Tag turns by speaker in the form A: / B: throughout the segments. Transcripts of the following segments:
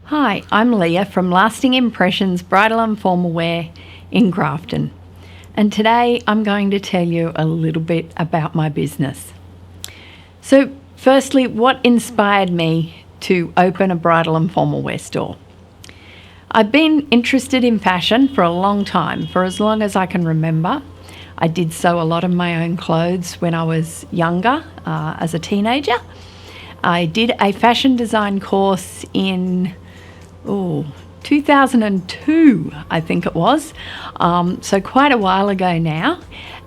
A: Hi, I'm Leah from Lasting Impressions Bridal and Formal Wear in Grafton, and today I'm going to tell you a little bit about my business. So firstly, what inspired me to open a bridal and formal wear store? I've been interested in fashion for a long time, for as long as I can remember. I did sew a lot of my own clothes when I was younger, as a teenager. I did a fashion design course in 2002, I think it was. So quite a while ago now.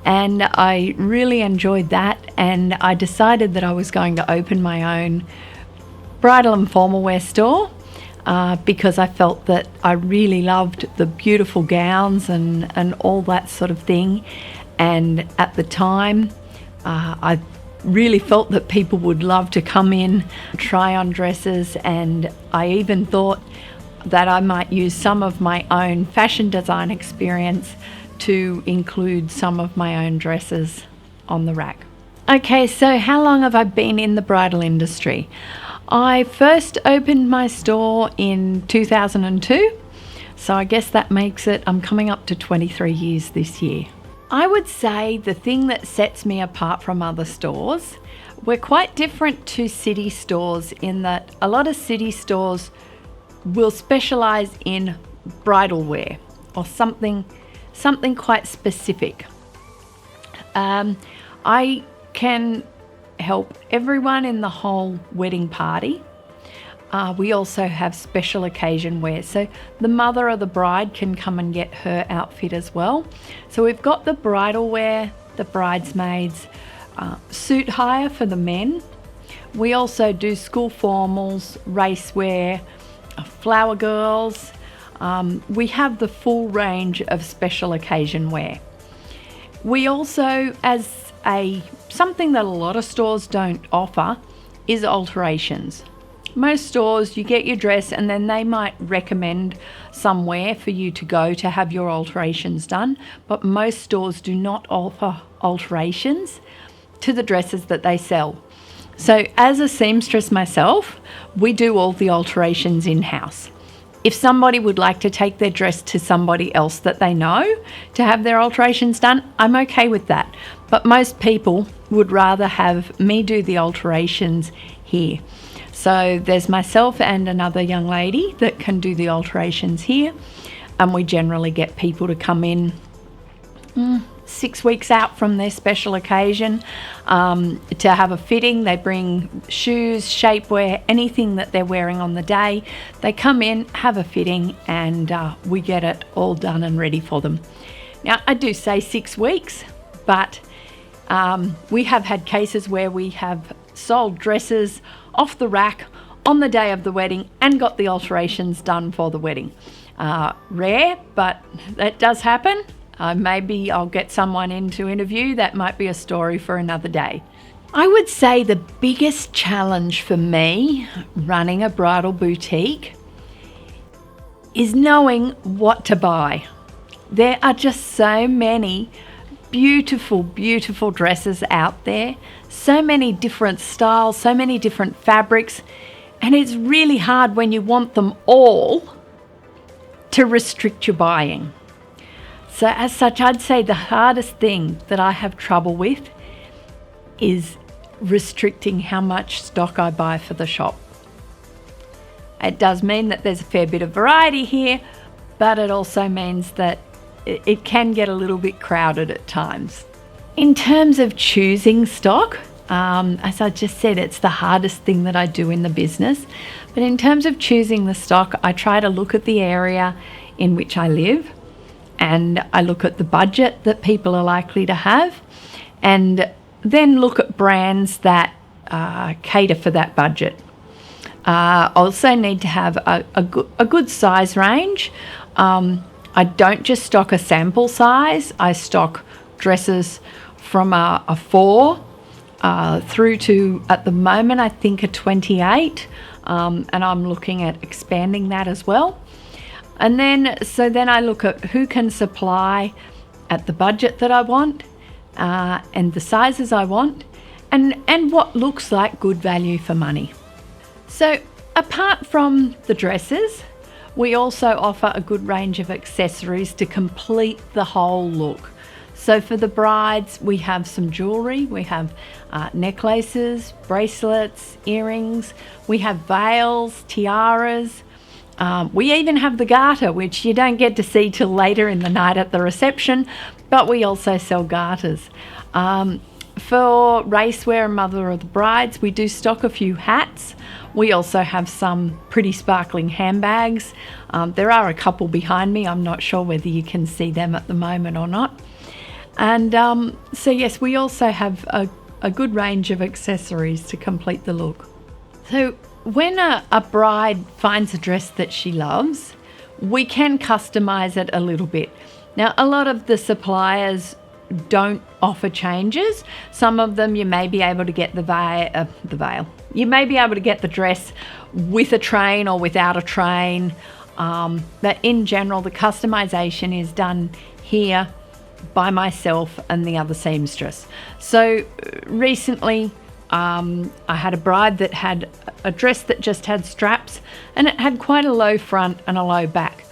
A: And I really enjoyed that. And I decided that I was going to open my own bridal and formal wear store because I felt that I really loved the beautiful gowns and all that sort of thing. And at the time, I really felt that people would love to come in, try on dresses, and I even thought that I might use some of my own fashion design experience to include some of my own dresses on the rack. Okay, so how long have I been in the bridal industry? I first opened my store in 2002, so I guess that makes it, I'm coming up to 23 years this year. I would say the thing that sets me apart from other stores, we're quite different to city stores in that a lot of city stores will specialize in bridal wear or something quite specific. I can help everyone in the whole wedding party. We also have special occasion wear, so the mother or the bride can come and get her outfit as well. So we've got the bridal wear, the bridesmaids, suit hire for the men. We also do school formals, race wear, flower girls. We have the full range of special occasion wear. We also, as something that a lot of stores don't offer, is alterations. Most stores, you get your dress and then they might recommend somewhere for you to go to have your alterations done, but most stores do not offer alterations to the dresses that they sell. So as a seamstress myself, we do all the alterations in-house. If somebody would like to take their dress to somebody else that they know to have their alterations done, I'm okay with that. But most people would rather have me do the alterations here. So there's myself and another young lady that can do the alterations here, and we generally get people to come in 6 weeks out from their special occasion to have a fitting. They bring shoes, shapewear, anything that they're wearing on the day. They come in, have a fitting, and we get it all done and ready for them. Now, I do say 6 weeks, but we have had cases where we have sold dresses off the rack on the day of the wedding and got the alterations done for the wedding. Rare, but that does happen. Maybe I'll get someone in to interview. That might be a story for another day. I would say the biggest challenge for me running a bridal boutique is knowing what to buy. There are just so many beautiful, beautiful dresses out there, so many different styles, so many different fabrics, and it's really hard when you want them all to restrict your buying. So as such, I'd say the hardest thing that I have trouble with is restricting how much stock I buy for the shop. It does mean that there's a fair bit of variety here, but it also means that it can get a little bit crowded at times. In terms of choosing stock, as I just said, it's the hardest thing that I do in the business. But in terms of choosing the stock, I try to look at the area in which I live, and I look at the budget that people are likely to have, and then look at brands that cater for that budget. Also need to have a good size range. I don't just stock a sample size. I stock dresses from a 4 through to, at the moment, I think a 28, and I'm looking at expanding that as well. And then I look at who can supply at the budget that I want, and the sizes I want, and what looks like good value for money. So Apart from the dresses, we also offer a good range of accessories to complete the whole look. So for the brides, we have some jewellery, we have necklaces, bracelets, earrings, we have veils, tiaras, we even have the garter, which you don't get to see till later in the night at the reception, but we also sell garters. For racewear and mother of the brides, we do stock a few hats. We also have some pretty sparkling handbags. There are a couple behind me. I'm not sure whether you can see them at the moment or not. And so yes, we also have a good range of accessories to complete the look. So when a bride finds a dress that she loves, we can customize it a little bit. Now, a lot of the suppliers don't offer changes. Some of them you may be able to get the veil. You may be able to get the dress with a train or without a train. But in general, the customization is done here by myself and the other seamstress. So recently, I had a bride that had a dress that just had straps, and it had quite a low front and a low back.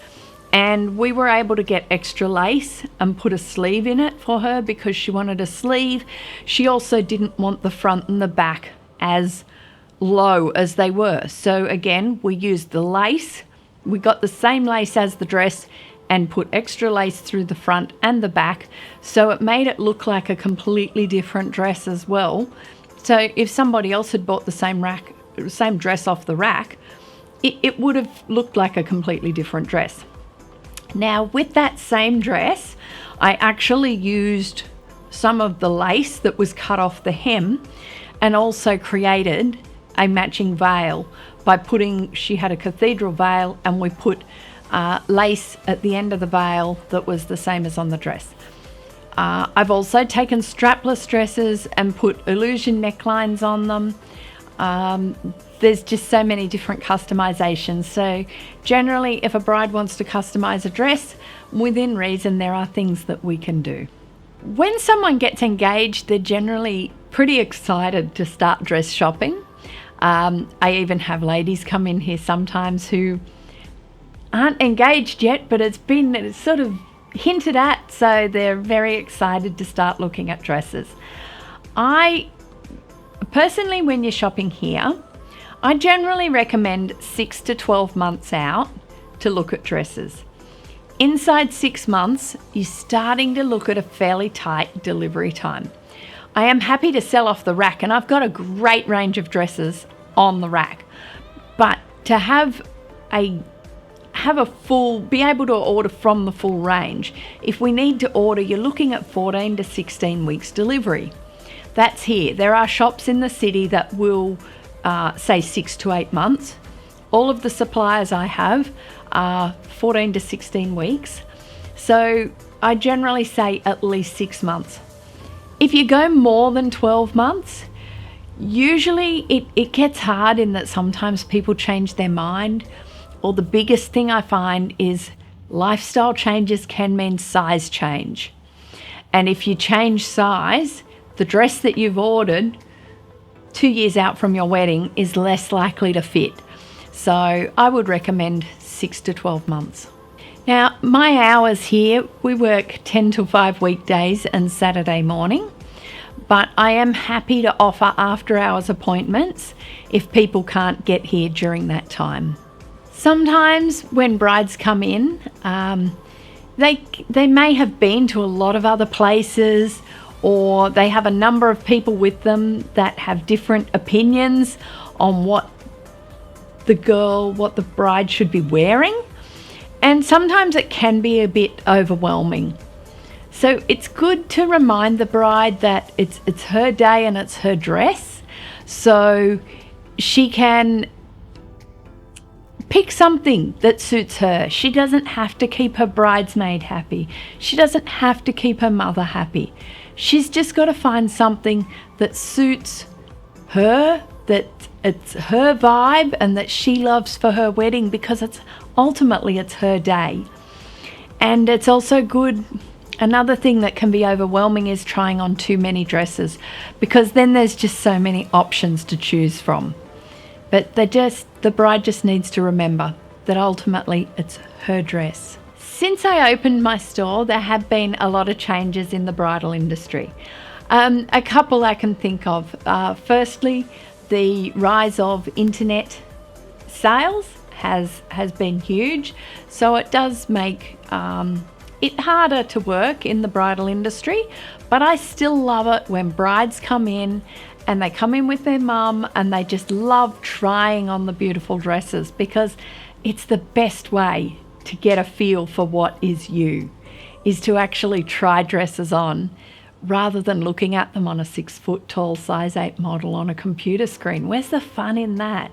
A: And we were able to get extra lace and put a sleeve in it for her because she wanted a sleeve. She also didn't want the front and the back as low as they were. So again, we used the lace. We got the same lace as the dress and put extra lace through the front and the back. So it made it look like a completely different dress as well. So if somebody else had bought the same dress off the rack, it would have looked like a completely different dress. Now, with that same dress, I actually used some of the lace that was cut off the hem and also created a matching veil by she had a cathedral veil, and we put lace at the end of the veil that was the same as on the dress. I've also taken strapless dresses and put illusion necklines on them. There's just so many different customizations. So generally, if a bride wants to customize a dress, within reason, there are things that we can do. When someone gets engaged, they're generally pretty excited to start dress shopping. I even have ladies come in here sometimes who aren't engaged yet, but it's been sort of hinted at, so they're very excited to start looking at dresses. I personally, when you're shopping here, I generally recommend 6 to 12 months out to look at dresses. Inside 6 months, you're starting to look at a fairly tight delivery time. I am happy to sell off the rack, and I've got a great range of dresses on the rack, but to be able to order from the full range, if we need to order, you're looking at 14 to 16 weeks delivery. That's here. There are shops in the city that will say 6 to 8 months. All of the suppliers I have are 14 to 16 weeks. So I generally say at least 6 months. If you go more than 12 months, usually it gets hard in that sometimes people change their mind. Or the biggest thing I find is lifestyle changes can mean size change. And if you change size, the dress that you've ordered 2 years out from your wedding is less likely to fit. So I would recommend 6 to 12 months. Now, my hours here, we work 10 to 5 weekdays and Saturday morning, but I am happy to offer after hours appointments if people can't get here during that time. Sometimes when brides come in, they may have been to a lot of other places, or they have a number of people with them that have different opinions on what the bride should be wearing. And sometimes it can be a bit overwhelming. So it's good to remind the bride that it's her day and it's her dress. So she can pick something that suits her. She doesn't have to keep her bridesmaid happy. She doesn't have to keep her mother happy. She's just got to find something that suits her, that it's her vibe and that she loves for her wedding, because ultimately it's her day. And it's also good. Another thing that can be overwhelming is trying on too many dresses, because then there's just so many options to choose from. But the bride just needs to remember that ultimately it's her dress. Since I opened my store, there have been a lot of changes in the bridal industry. A couple I can think of. Firstly, the rise of internet sales has been huge, so it does make it harder to work in the bridal industry, but I still love it when brides come in and they come in with their mum and they just love trying on the beautiful dresses, because it's the best way to get a feel for what is you, is to actually try dresses on rather than looking at them on a 6 foot tall size 8 model on a computer screen. Where's the fun in that?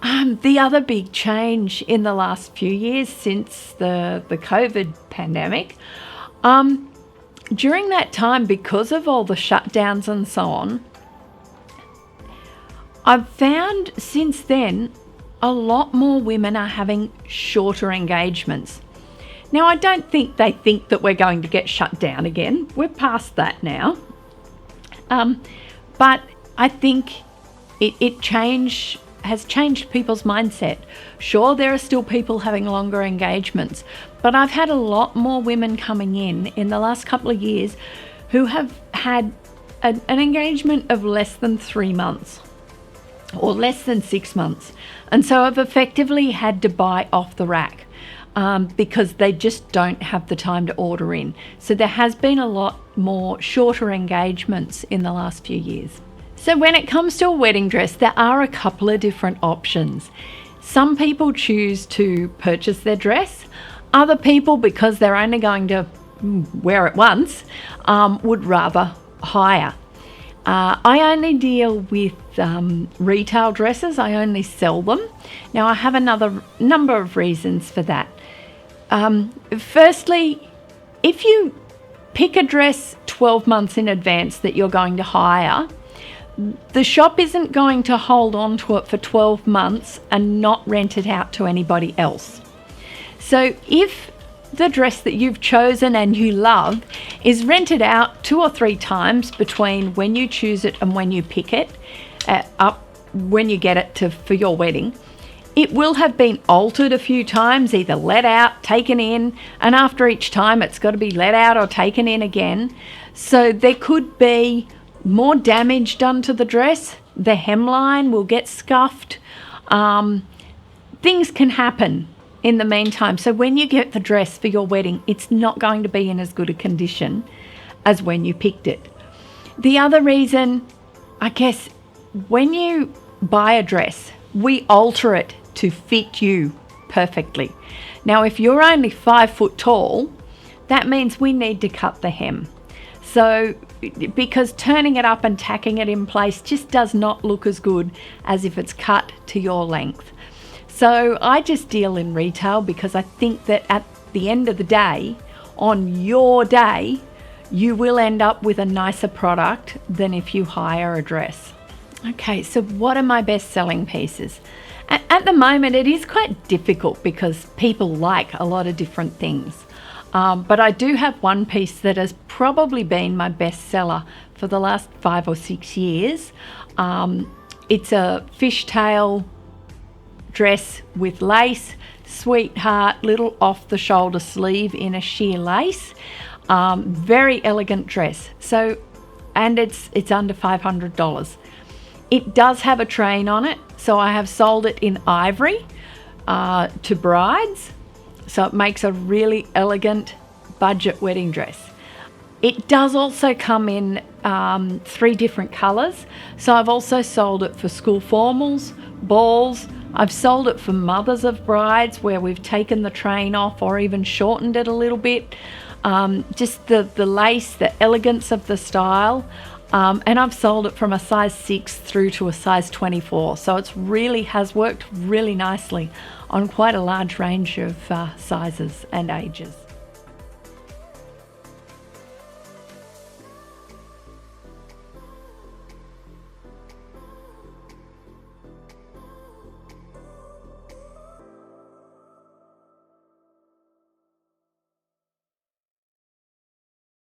A: The other big change in the last few years since the COVID pandemic, during that time, because of all the shutdowns and so on, I've found since then a lot more women are having shorter engagements. Now, I don't think they think that we're going to get shut down again. We're past that now. But I think it has changed people's mindset. Sure, there are still people having longer engagements, but I've had a lot more women coming in the last couple of years who have had an engagement of less than 3 months or less than 6 months. And so I've effectively had to buy off the rack because they just don't have the time to order in. So there has been a lot more shorter engagements in the last few years. So when it comes to a wedding dress, there are a couple of different options. Some people choose to purchase their dress. Other people, because they're only going to wear it once, would rather hire. I only deal with retail dresses. I only sell them. Now, I have another number of reasons for that. Firstly, if you pick a dress 12 months in advance that you're going to hire, the shop isn't going to hold on to it for 12 months and not rent it out to anybody else. So if the dress that you've chosen and you love is rented out 2 or 3 times between when you choose it and when you pick it up, when you get it for your wedding, it will have been altered a few times, either let out, taken in, and after each time it's got to be let out or taken in again. So there could be more damage done to the dress. The hemline will get scuffed. Things can happen in the meantime. So when you get the dress for your wedding, it's not going to be in as good a condition as when you picked it. The other reason, I guess, when you buy a dress, we alter it to fit you perfectly. Now, if you're only 5 foot tall, that means we need to cut the hem. So, because turning it up and tacking it in place just does not look as good as if it's cut to your length. So I just deal in retail because I think that at the end of the day, on your day, you will end up with a nicer product than if you hire a dress. Okay, so what are my best selling pieces? At the moment, it is quite difficult because people like a lot of different things. But I do have one piece that has probably been my best seller for the last 5 or 6 years. It's a fishtail dress with lace, sweetheart, little off-the-shoulder sleeve in a sheer lace. Very elegant dress. So, and it's under $500. It does have a train on it, so I have sold it in ivory to brides. So it makes a really elegant budget wedding dress. It does also come in 3 different colours. So I've also sold it for school formals, balls. I've sold it for mothers of brides where we've taken the train off or even shortened it a little bit. Just the lace, the elegance of the style. And I've sold it from a size 6 through to a size 24. So it really has worked really nicely on quite a large range of sizes and ages.